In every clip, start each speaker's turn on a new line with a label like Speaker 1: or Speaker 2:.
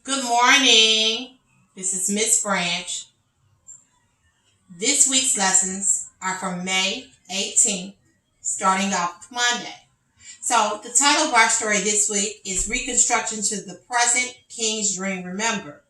Speaker 1: Good morning. This is Miss Branch. This week's lessons are from May 18th, starting off Monday. So, the title of our story this week is Reconstruction to the Present King's Dream Remember.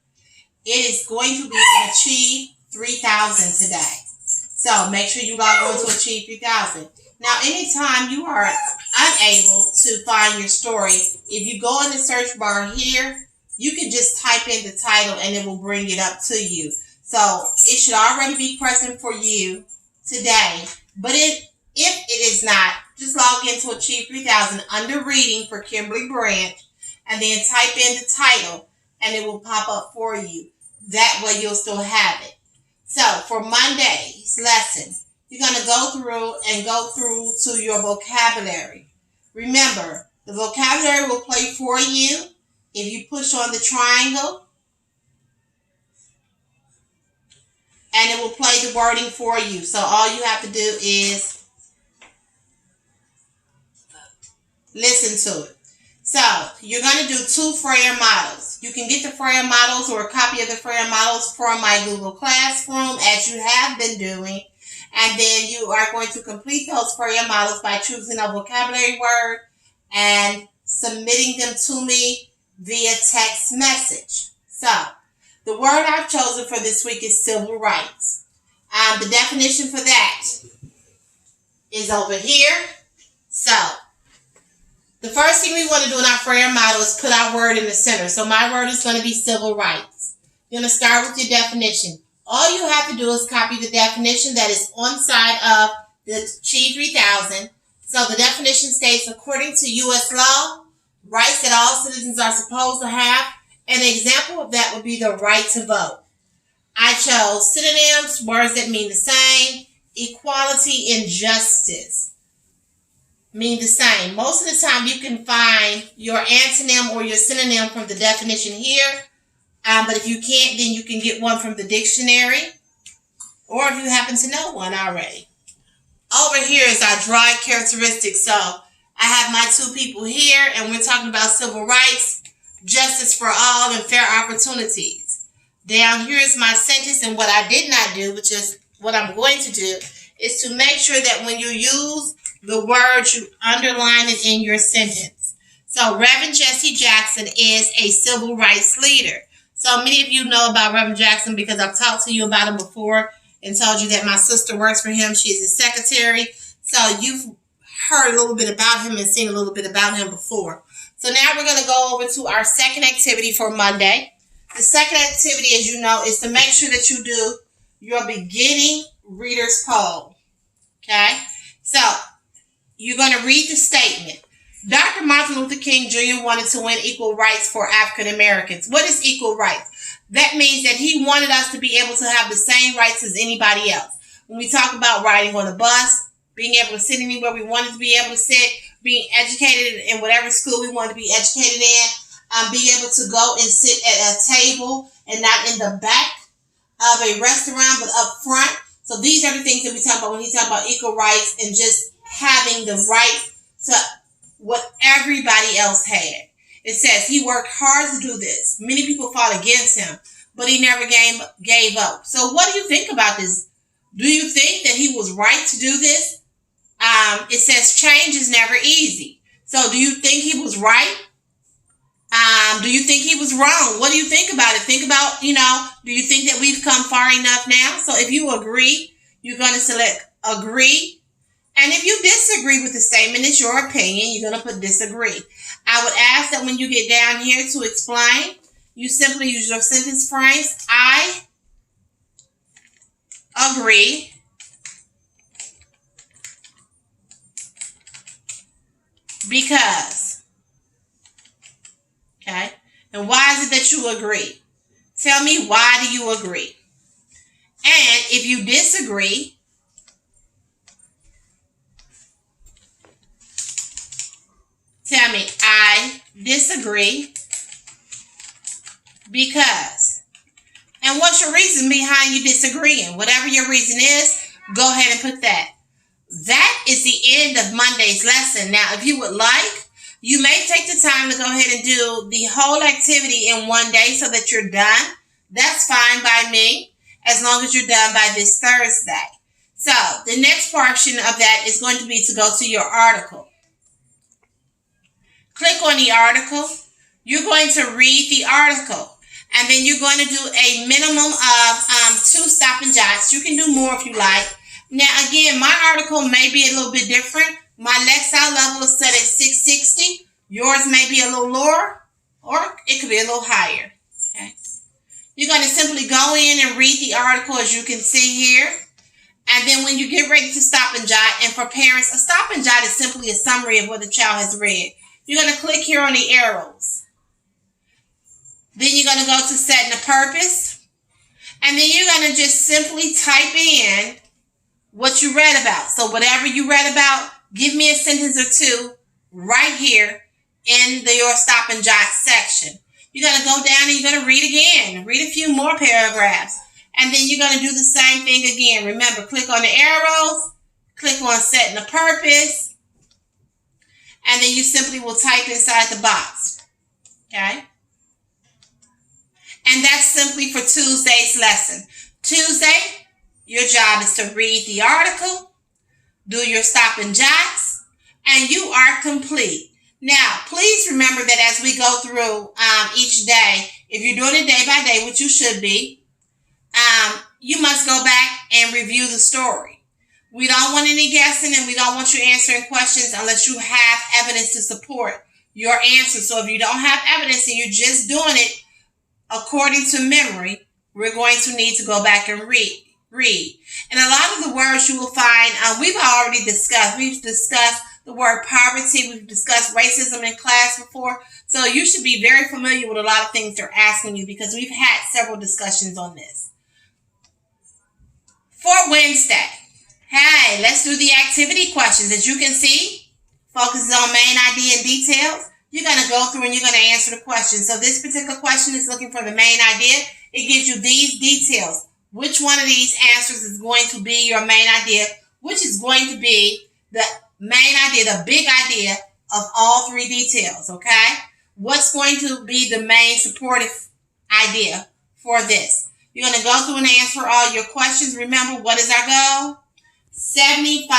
Speaker 1: It is going to be an Achieve 3000 today. So, make sure you log on to Achieve 3000. Now, anytime you are unable to find your story, if you go in the search bar here, you can just type in the title and it will bring it up to you. So it should already be present for you today. But if it is not, just log into Achieve 3000 under Reading for Kimberly Branch and then type in the title and it will pop up for you. That way you'll still have it. So for Monday's lesson, you're going to go through to your vocabulary. Remember, the vocabulary will play for you if you push on the triangle, and it will play the wording for you. So all you have to do is listen to it. So you're going to do 2 Freya models. You can get the Freya models or a copy of the Freya models from my Google Classroom, as you have been doing. And then you are going to complete those Freya models by choosing a vocabulary word and submitting them to me via text message. So, the word I've chosen for this week is civil rights. The definition for that is over here. So, the first thing we want to do in our Freya model is put our word in the center. So, my word is going to be civil rights. You're going to start with your definition. All you have to do is copy the definition that is on the side of the Achieve 3000. So the definition states, according to U.S. law, rights that all citizens are supposed to have. An example of that would be the right to vote. I chose synonyms, words that mean the same. Equality and justice mean the same. Most of the time you can find your antonym or your synonym from the definition here. But if you can't, then you can get one from the dictionary, or if you happen to know one already. Over here is our drawing characteristics. So I have my 2 people here, and we're talking about civil rights, justice for all, and fair opportunities. Down here is my sentence, and what I did not do, which is what I'm going to do, is to make sure that when you use the word, you underline it in your sentence. So Reverend Jesse Jackson is a civil rights leader. So many of you know about Reverend Jackson because I've talked to you about him before and told you that my sister works for him. She's his secretary. So you've heard a little bit about him and seen a little bit about him before. So now we're going to go over to our second activity for Monday. The second activity, as you know, is to make sure that you do your beginning reader's poll. Okay? So you're going to read the statement. Dr. Martin Luther King Jr. wanted to win equal rights for African Americans. What is equal rights? That means that he wanted us to be able to have the same rights as anybody else. When we talk about riding on a bus, being able to sit anywhere we wanted to be able to sit, being educated in whatever school we wanted to be educated in, being able to go and sit at a table and not in the back of a restaurant, but up front. So these are the things that we talk about when he talks about equal rights and just having the right to what everybody else had. It says he worked hard to do this. Many people fought against him, but he never gave up. So what do you think about this? Do you think that he was right to do this? It says change is never easy. So do you think he was right? Do you think he was wrong? What do you think about it? Think about, do you think that we've come far enough now? So if you agree, you're going to select agree. And if you disagree with the statement, it's your opinion, you're going to put disagree. I would ask that when you get down here to explain, you simply use your sentence phrase. I agree. Because. Okay? And why is it that you agree? Tell me, why do you agree? And if you disagree, tell me, I disagree because. And what's your reason behind you disagreeing? Whatever your reason is, go ahead and put that. That is the end of Monday's lesson. Now, if you would like, You may take the time to go ahead and do the whole activity in one day so that you're done. That's fine by me, as long as you're done by this Thursday. So the next portion of that is going to be to go to your article. Click on the article. You're going to read the article. And then you're going to do a minimum of 2 stop and jots. You can do more if you like. Now, again, my article may be a little bit different. My Lexile level is set at 660. Yours may be a little lower, or it could be a little higher. Okay. You're going to simply go in and read the article, as you can see here. And then when you get ready to stop and jot, and for parents, a stop and jot is simply a summary of what the child has read. You're going to click here on the arrows. Then you're going to go to setting a purpose. And then you're going to just simply type in what you read about. So whatever you read about, give me a sentence or two right here in your stop and jot section. You're going to go down and you're going to read again. Read a few more paragraphs. And then you're going to do the same thing again. Remember, click on the arrows. Click on setting a purpose. And then you simply will type inside the box. Okay? And that's simply for Tuesday's lesson. Tuesday, your job is to read the article, do your stop and jots, and you are complete. Now, please remember that as we go through each day, if you're doing it day by day, which you should be, you must go back and review the story. We don't want any guessing, and we don't want you answering questions unless you have evidence to support your answer. So if you don't have evidence and you're just doing it according to memory, we're going to need to go back and read. And a lot of the words you will find, we've already discussed. We've discussed the word poverty. We've discussed racism in class before. So you should be very familiar with a lot of things they're asking you, because we've had several discussions on this. For Wednesday, hey, let's do the activity questions. As you can see, focuses on main idea and details. You're going to go through and you're going to answer the question. So this particular question is looking for the main idea. It gives you these details. Which one of these answers is going to be your main idea? Which is going to be the main idea, the big idea of all 3 details, okay? What's going to be the main supportive idea for this? You're going to go through and answer all your questions. Remember, what is our goal? 75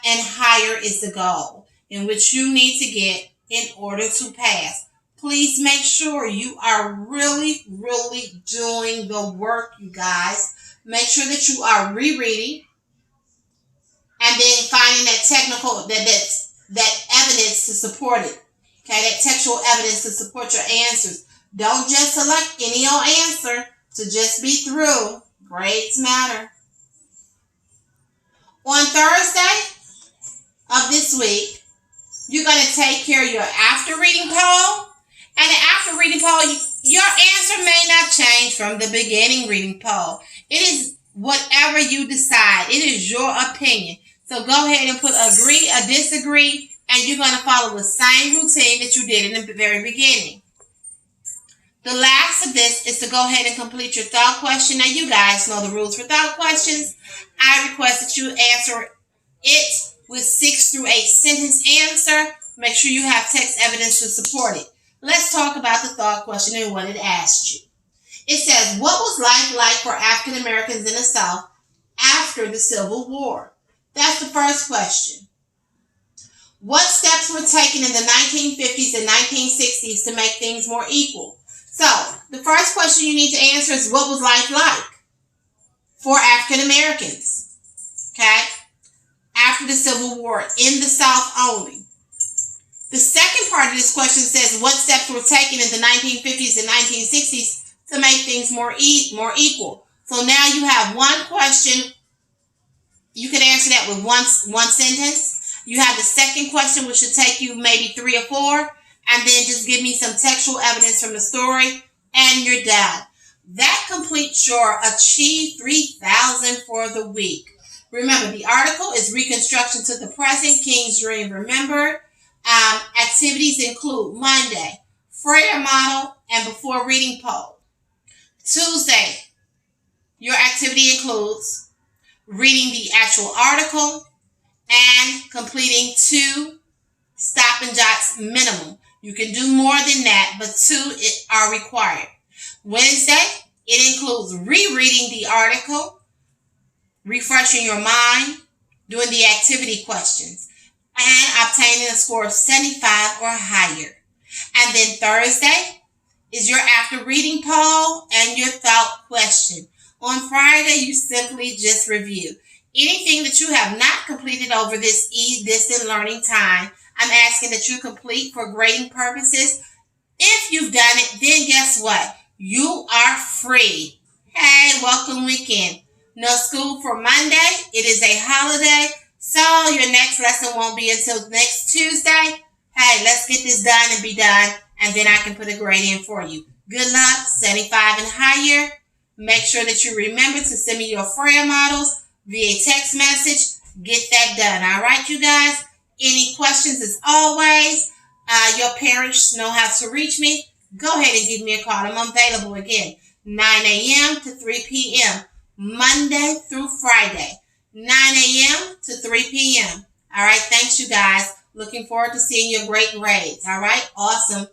Speaker 1: and higher is the goal in which you need to get in order to pass. Please make sure you are really, really doing the work, you guys. Make sure that you are rereading and then finding that technical, that evidence to support it. Okay, that textual evidence to support your answers. Don't just select any old answer to just be through. Grades matter. On Thursday of this week, you're going to take care of your after reading poll. And the after reading poll, your answer may not change from the beginning reading poll. It is whatever you decide. It is your opinion. So go ahead and put agree or disagree, and you're going to follow the same routine that you did in the very beginning. The last of this is to go ahead and complete your thought question. Now, you guys know the rules for thought questions. I request that you answer it with 6 through 8 sentence answer. Make sure you have text evidence to support it. Let's talk about the thought question and what it asked you. It says, what was life like for African Americans in the South after the Civil War? That's the first question. What steps were taken in the 1950s and 1960s to make things more equal? So, the first question you need to answer is, what was life like for African Americans? Okay? After the Civil War, in the South only. The second part of this question says, what steps were taken in the 1950s and 1960s to make things more equal? So now you have one question. You can answer that with one sentence. You have the second question, which should take you maybe 3 or 4. And then just give me some textual evidence from the story, and you're done. That completes your Achieve 3000 for the week. Remember, the article is Reconstruction to the Present, King's Dream Remembered. Activities include Monday, Freyer model and before reading poll. Tuesday, your activity includes reading the actual article and completing 2 Stop and jots minimum. You can do more than that, but 2 are required. Wednesday, it includes rereading the article, refreshing your mind, doing the activity questions, and obtaining a score of 75 or higher. And then Thursday is your after reading poll and your thought question. On Friday, you simply just review. Anything that you have not completed over this e-distant learning time, I'm asking that you complete for grading purposes. If you've done it, then guess what? You are free. Hey, welcome weekend. No school for Monday. It is a holiday, so your next lesson won't be until next Tuesday. Hey, let's get this done and be done, and then I can put a grade in for you. Good luck, 75 and higher. Make sure that you remember to send me your Freya models via text message. Get that done. All right, you guys? Any questions, as always, your parents know how to reach me. Go ahead and give me a call. I'm available again, 9 a.m. to 3 p.m., Monday through Friday, 9 a.m. to 3 p.m. All right, thanks, you guys. Looking forward to seeing your great grades. All right, awesome.